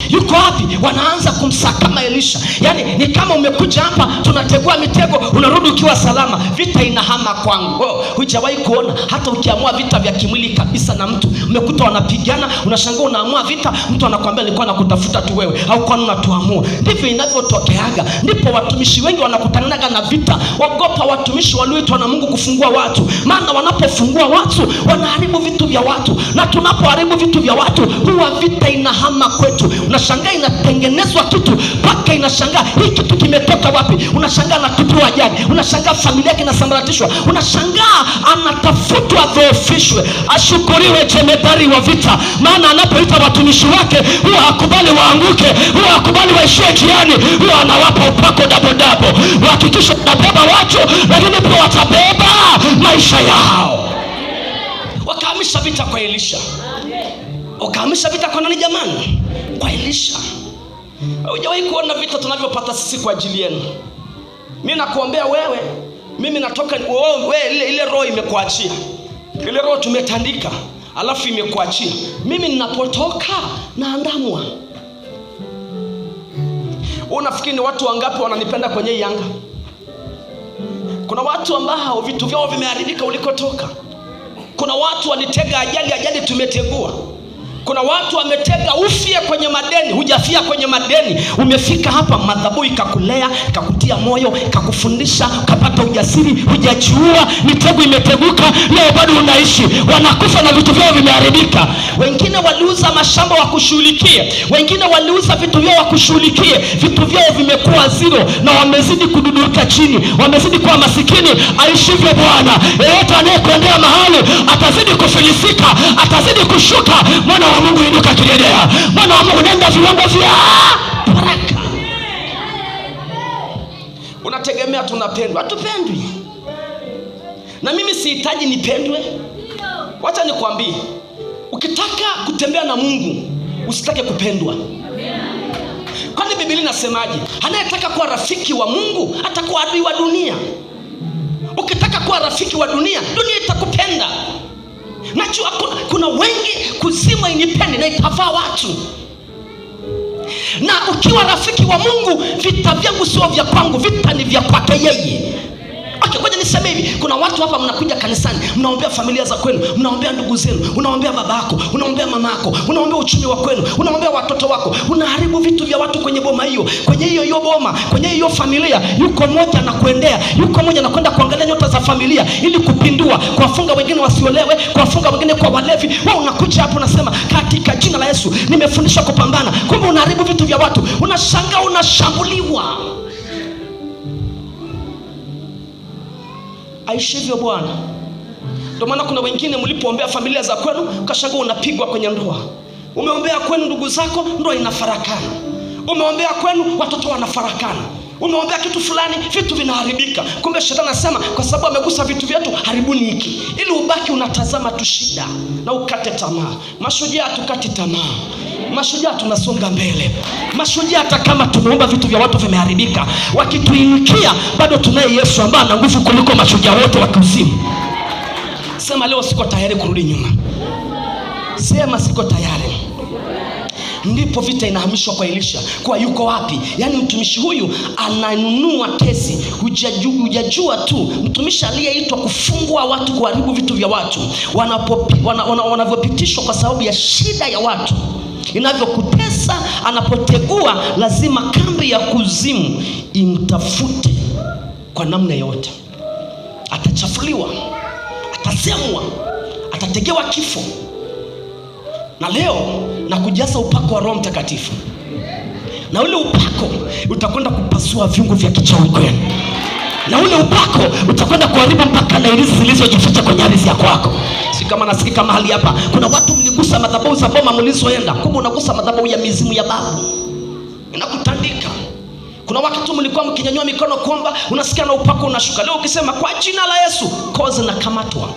Yuko wapi? Wanaanza kumsakama Elisha. Yani ni kama umekuja hapa tunategua mitego, unarudi ukiwa salama. Vita inahama kwangu. Hujawahi kuona hata ukiamua vita vya kimwili kabisa na mtu, umekuta wanapigana, unashangaa unaamua vita, mtu anakuambia nilikuwa nakutafuta tu wewe, au kwa nini unatuamua? Ndivyo inavyotokeaga. Ndipo watumishi wengi wanakutanaga na vita. Wagopa watumishi walioitwa na Mungu kufungua watu, maana wanapofungua watu wanaharibu vitu vya watu, na tunapoharibu vitu vya watu huwa vita inahama kwetu. Unashangaa inatengenezwa kitu mpaka inashangaa hii kitu kimetoka wapi? Unashangaa anatupiwa ajali, unashangaa familia yake inasambaratishwa, unashangaa anatafutwa dhoofishwe. Ashukuriwe jemedari wa vita, maana anapoita watumishi wake huwa hakubali waanguke, huwa hakubali waishie njiani, huwa anawapa upako dabo. Wahakikisha tunabeba watu, lakini pia watabeba maisha yao. Wakahamisha vita kwa Elisha. Wakahamisha vita kwa nani jamani? Kwa Elisha. Hujawahi kuona vita tunavyopata sisi kwa ajili yenu. Mimi nakuombea wewe, mimi natoka wewe, ile roho imekuachia. Ile roho tumetandika, alafu imekuachia. Mimi ninapotoka naandamwa. Unafikiri ni watu wangapi wananipenda kwenye Yanga? Kuna watu ambao vitu vyao vimeharibika ulikotoka. Kuna watu walitega ajali tumetegua. Kuna watu wametega ufie kwenye madeni, hujafia kwenye madeni. Umefika hapa, madhabahu ikakulea, ikakutia moyo, ikakufundisha, ukapata ujasiri, hujajiua, mitego imeteguka, leo bado unaishi. Wanakufa na vitu vyao vimeharibika. Wengine waliuza mashamba wakushughulikie, wengine waliuza vitu vyao wakushughulikie, vitu vyao vimekuwa zero na wamezidi kududuka chini, wamezidi kuwa masikini. Aishivyo Bwana, yeyote anayekwendea mahali atazidi kufilisika, atazidi kushuka. Mwana wa Mungu inuka kidedea. Mwana wa Mungu nenda viwango vya baraka. Unategemea tunapendwa? Hatupendwi. Na mimi sihitaji nipendwe. Wacha nikwambie, ukitaka kutembea na Mungu usitake kupendwa. Kwani Biblia inasemaje? Anayetaka kuwa rafiki wa Mungu atakuwa adui wa dunia. Ukitaka kuwa rafiki wa dunia, dunia itakupenda. Najua kuna wengi kuzima inipendi na itavaa watu. Na ukiwa rafiki wa Mungu, vita vyangu sio vya kwangu, vita ni vya kwake yeye. Okay, ngoja niseme hivi, kuna watu hapa mnakuja kanisani, mnaombea familia za kwenu, mnaombea ndugu zenu, unaombea babako, unaombea mamako, unaombea uchumi wa kwenu, unaombea watoto wako, unaharibu vitu vya watu kwenye boma hiyo, kwenye hiyo boma, kwenye hiyo familia. Yuko mmoja anakuendea, yuko mmoja anakwenda kuangalia nyota za familia ili kupindua, kuwafunga wengine wasiolewe, kuwafunga wengine kwa walevi. Wewe unakuja hapo unasema katika jina la Yesu nimefundishwa kupambana. Kumbe unaharibu vitu vya watu, unashangaa unashambuliwa. Aishivyo Bwana. Ndio maana kuna wengine mlipoombea familia za kwenu, ukashangaa unapigwa kwenye ndoa. Umeombea kwenu ndugu zako, ndoa inafarakana. Umeombea kwenu watoto wanafarakana. Umeombea kitu fulani, vitu vinaharibika. Kumbe shetani anasema kwa sababu amegusa vitu vyetu, haribuni hiki, ili ubaki unatazama tu shida na ukate tamaa. Mashujaa tukati tamaa. Mashujaa tunasonga mbele. Mashujaa hata kama tumeomba vitu vya watu vimeharibika, wakituinikia bado tunaye Yesu ambaye ana nguvu kuliko mashujaa wote wa kuzimu. Sema leo siko tayari kurudi nyuma. Sema siko tayari. Ndipo vita inahamishwa kwa Elisha. Kwa yuko wapi? Yaani mtumishi huyu ananunua kesi. Hujajua tu mtumishi aliyeitwa kufungua watu, kuharibu vitu vya watu, wanavyopitishwa kwa sababu ya shida ya watu inavyokutesa. Anapotegua lazima kambi ya kuzimu imtafute kwa namna yote. Atachafuliwa, atasemwa, atategewa kifo. Na leo nakujaza upako wa Roho Mtakatifu, na ule upako utakwenda kupasua viungo vya kichawi kwenu, na ule upako utakwenda kuharibu mpaka na ilizi zilizojificha kwenye ardhi ya kwako. Si kama nasikika mahali hapa kuna watu mligusa madhabahu za boma mlizoenda, kumbe unagusa madhabahu ya mizimu ya babu inakutandika. Kuna wakati mlikuwa mkinyanyua mikono kuomba, unasikia na upako unashuka. Leo ukisema kwa jina la Yesu, kozi na kamatwa.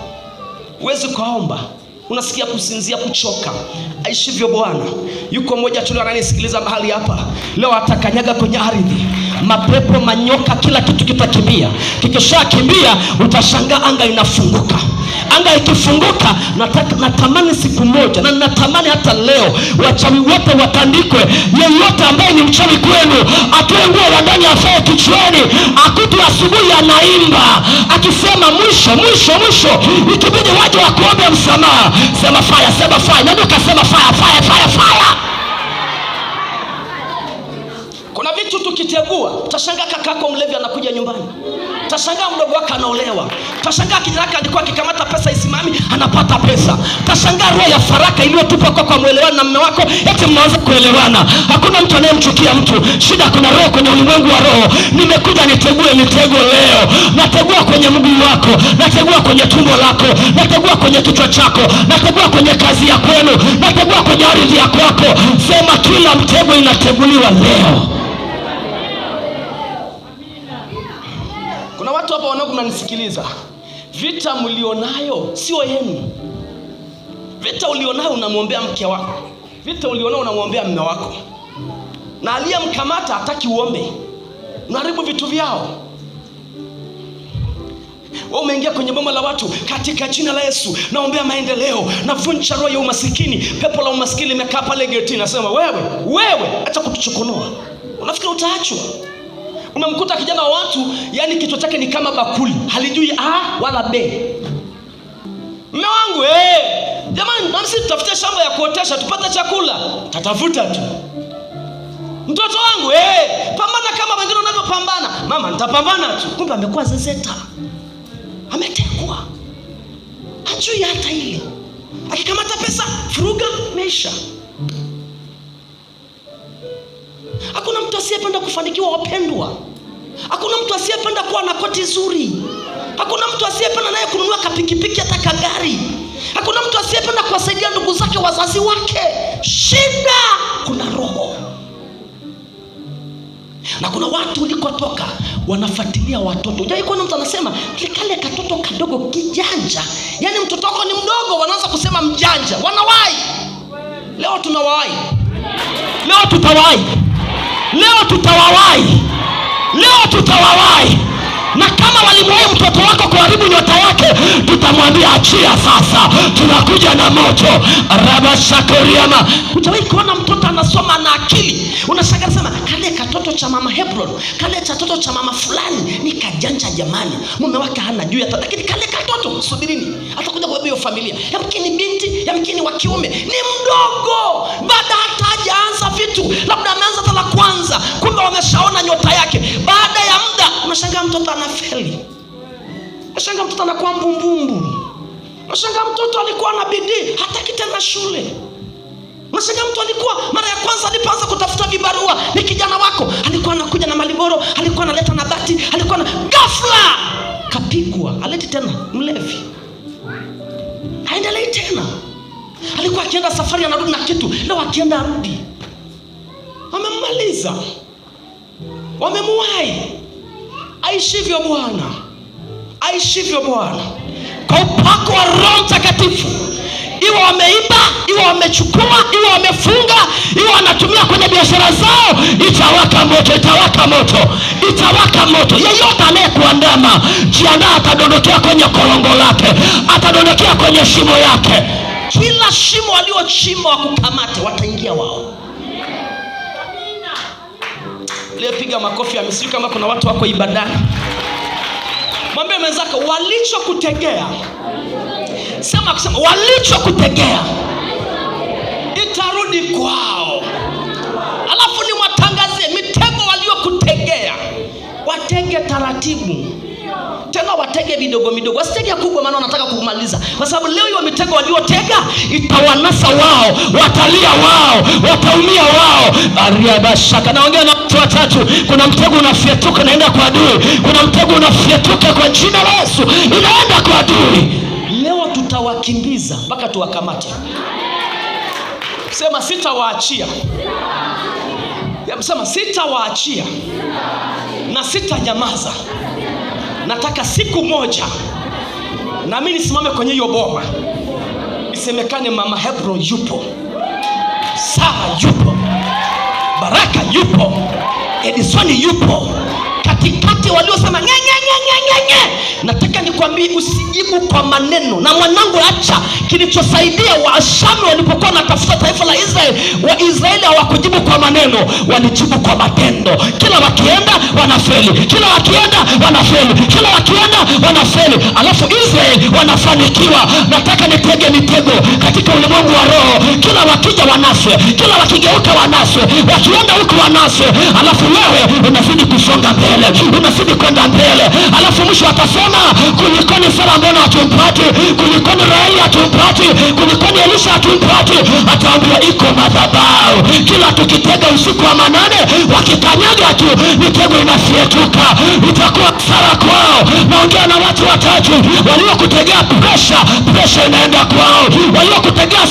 Uwezi kuomba, unasikia kusinzia, kuchoka. Aishivyo Bwana. Yuko mmoja tu ananisikiliza mahali hapa leo, atakanyaga kwenye ardhi, mapepo, manyoka, kila kitu kitakimbia. Kikishakimbia utashangaa anga inafunguka, anga ikifunguka, natamani siku moja, na natamani hata leo wachawi wote watandikwe. Yeyote ambaye ni mchawi kwenu atoe nguo ya ndani afae kichwani, akutu asubuhi anaimba akisema mwisho mwisho mwisho, ikibidi waje wakuombe msamaha. Sema fire, sema fire. Nani ukasema fire fire fire fire? Kuna vitu tukitegua, utashangaa kakako mlevi anakuja nyumbani, utashangaa mdogo wako anaolewa, utashangaa kijana wako alikuwa akikamata pesa isimami anapata pesa, utashangaa roho ya faraka iliyotupa kwa muelewana na mume wako eti mnaanza kuelewana. Hakuna mtu anayemchukia mtu, shida kuna roho kwenye ulimwengu wa roho. Nimekuja nitegue mitego leo. Nategua kwenye mguu wako, nategua kwenye tumbo lako, nategua kwenye kichwa chako, nategua kwenye kazi ya kwenu, nategua kwenye ardhi ya kwako. Sema kila mtego inateguliwa leo. Kuna watu hapa wanao mnanisikiliza, vita mlionayo sio yenu. Vita ulionayo unamwombea mke wako, vita ulionayo unamwombea mume wako, na aliyemkamata hataki uombe, unaharibu vitu vyao. Wewe umeingia kwenye boma la watu, katika jina la Yesu naombea maendeleo, navunja roho ya umasikini. Pepo la umasikini limekaa pale geti, nasema wewe acha kutuchokonoa. Unafikiri utaachwa? Umemkuta kijana wa watu, yani kichwa chake ni kama bakuli, halijui A wala B. Mume wangu jamani, nasi tutafutia shamba ya kuotesha tupate chakula. Tatafuta tu. Mtoto wangu pambana kama wengine wanavyopambana. Mama, nitapambana tu. Kumbe amekuwa zezeta, ametekwa, hajui hata hili. Akikamata pesa furuga maisha. Hakuna mtu asiyependa kufanikiwa, wapendwa. Hakuna mtu asiyependa kuwa na koti zuri. Hakuna mtu asiyependa naye kununua kapikipiki hata kagari. Hakuna mtu asiyependa kuwasaidia ndugu zake, wazazi wake. Shida kuna roho. Na kuna watu ulikotoka wanafuatilia watoto. Unajua kuna mtu anasema kale katoto kadogo kijanja. Yaani mtoto wako ni mdogo, wanaanza kusema mjanja. Wanawahi. Leo tunawahi. Leo tutawahi. Leo tutawawahi. Leo tutawawahi. Na kama walimuwahi mtoto wako kuharibu nyota yake, tutamwambia achia sasa, tunakuja na moto. Rabashakoriama. Utawahi kuona mtoto anasoma na akili, unashangaa sema kale katoto cha mama Hebron, kale katoto cha mama fulani ni kajanja jamani. Mume wake hana juu hata, lakini kale katoto subirini, atakuja kwa hiyo familia. Yamkini binti, yamkini wa kiume, ni mdogo, baada hata hajaanza vitu, labda ameanza hata la kwanza, kumbe wameshaona nyota yake. Baada ya muda unashangaa mtoto anafeli. Unashangaa mtoto anakuwa mbumbumbu. Unashangaa mtoto alikuwa na bidii, hataki tena shule. Unashangaa mtu alikuwa mara ya kwanza alipoanza kutafuta vibarua, ni kijana wako, alikuwa anakuja na Maliboro, alikuwa analeta na bati, alikuwa na ghafla kapigwa, aleti tena mlevi. Haendelei tena. Alikuwa akienda safari anarudi na kitu, leo akienda arudi. Wamemmaliza. Wamemuwai. Aishivyo Bwana. Aishivyo Bwana. Kwa upako wa Roho Mtakatifu. Iwe wameiba, iwe wamechukua, iwe wamefunga, iwe wanatumia kwenye biashara zao, itawaka moto, itawaka moto, itawaka moto. Yeyote anayekuandama, jiandaa, atadondokea kwenye korongo lake, atadondokea kwenye shimo yake. Kila shimo waliochimba wakukamate, wataingia wao. Leo piga makofi ya Misri kama kuna watu wako ibadani. Mwambie mwenzako walichokutegea. Sema walichokutegea itarudi kwao. Alafu ni watangazie mitego waliokutegea. Watege taratibu. Tena watege vidogo midogo. Wasitege kubwa maana wanataka kumaliza. Kwa sababu leo hiyo mitego waliotega itawanasa wao, watalia wao, wataumia wao. Ariabashaka. Naongea na watu watatu. Kuna mtego unafyetuka naenda kwa adui. Kuna mtego unafyetuka kwa jina la Yesu inaenda kwa adui. Leo tutawakimbiza mpaka tuwakamate. Sema sitawaachia. Sema sitawaachia. Na sitanyamaza. Nataka siku moja na mimi nisimame kwenye hiyo boma, isemekane mama Hebron yupo, Sara yupo, Baraka yupo, Edisoni yupo, katikati waliosema nye. Nataka nikwambie usijibu kwa maneno. Na mwanangu, acha, kilichosaidia Waashami walipokuwa wanatafuta taifa la Israeli, Waisraeli hawakujibu kwa maneno, walijibu kwa matendo. Kila wakienda wanafeli, kila wakienda wanafeli, kila wakienda wanafeli, alafu Israeli wanafanikiwa. Nataka nitege mitego katika ulimwengu wa roho. Kila wakija wanaswe, kila wakigeuka wanaswe, wakienda huku wanaswe, alafu wewe unazidi kusonga mbele, unazidi kwenda mbele, alafu mwisho watasema kulikoni Sara mbona hatumpati, kulikoni Raheli hatumpati, kulikoni Elisha hatumpati. Ataambia iko madhabahu. Kila tukitega usiku wa manane, wakikanyaga tu mitego inafyetuka. Itakuwa Sara kwao. Naongea na watu watatu waliokutegea pressure inaenda kwao, waliokutegea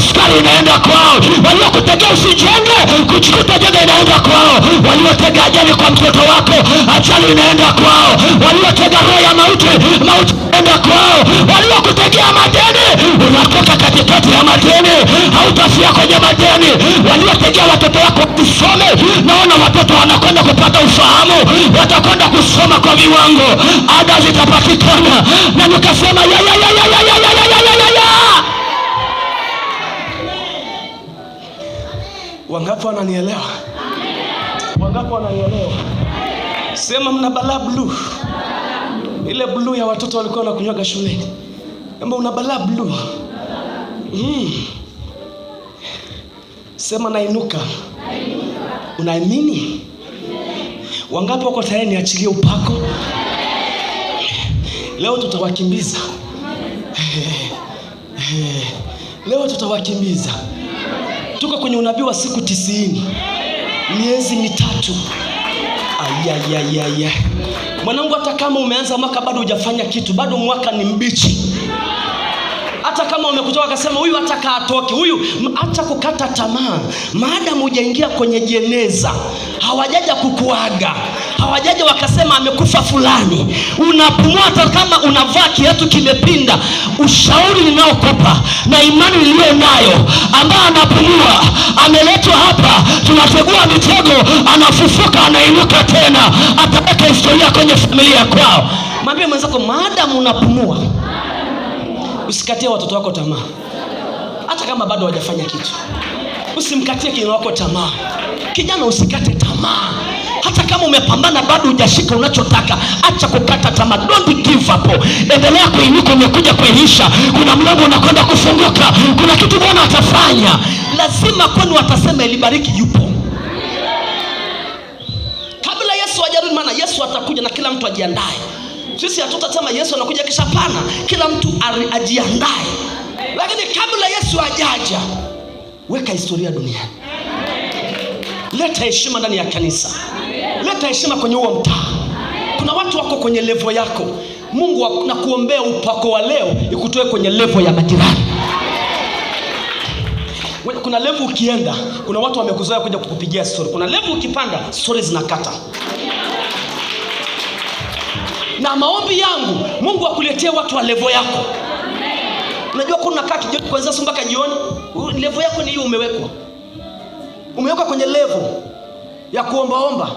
sukari inaenda kwao, waliokutegea usijenge kujikuta jenga inaenda kwao, waliotega ajali kwa mtoto wako, ajali inaenda kwao, waliotega roho ya mauti inaenda kwao, waliokutegea madeni, unatoka katikati ya madeni, hautafia kwenye madeni, waliotegea watoto wako kusome, naona watoto wanakwenda kupata ufahamu, watakwenda kusoma kwa viwango, ada zitapatikana. Na nikasema ya. Wangapi wananielewa? Wangapi wananielewa? Sema mna balaa blue. Ile blue ya watoto walikuwa wanakunywaga shuleni. Kama una balaa blue. Sema nainuka. Unaamini? Wangapi wako tayari niachilie upako? Leo tutawakimbiza. Leo tutawakimbiza. Tuko kwenye unabii wa siku 90. Miezi mitatu. Ayayayaya. Mwanangu, hata kama umeanza mwaka bado hujafanya kitu, bado mwaka ni mbichi. Hata kama umekutoka akasema huyu ataka atoke, huyu acha kukata tamaa. Maadamu hujaingia kwenye jeneza, hawajaja kukuaga, hawajaja wakasema amekufa fulani, unapumua hata kama unavaa kiatu kimepinda. Ushauri ninaokupa na imani niliyo nayo, ambaye anapumua ameletwa hapa, tunategua mitego, anafufuka, anainuka tena, ataweka historia kwenye familia kwao. Mwambie mwenzako, maadamu unapumua, usikatie watoto wako tamaa. Hata kama bado hawajafanya kitu, usimkatie kijana wako tamaa. Kijana, usikate tamaa. Hata kama umepambana bado hujashika unachotaka, acha kukata tamaa. Don't give up. Endelea kuinuka. Umekuja kuilisha, kuna mlango unakwenda kufunguka, kuna kitu Bwana atafanya. Lazima kwani watasema Elibariki yupo. Kabla Yesu hajarudi, maana Yesu atakuja na kila mtu ajiandae. Sisi hatutasema Yesu anakuja kisha, pana, kila mtu ajiandae. Lakini kabla Yesu hajaja, weka historia duniani. Leta heshima ndani ya kanisa. Leta heshima kwenye huo mtaa. Kuna watu wako kwenye level yako. Mungu anakuombea upako wa leo ikutoe kwenye level ya majirani. Kuna level ukienda, kuna watu wamekuzoea kuja kukupigia story. Kuna level ukipanda, stories zinakata. Na maombi yangu, Mungu akuletee watu wa level yako. Unajua kuna kaa kijioni kuanzia mpaka jioni, level yako ni hiyo umewekwa. Umewekwa kwenye level ya kuombaomba.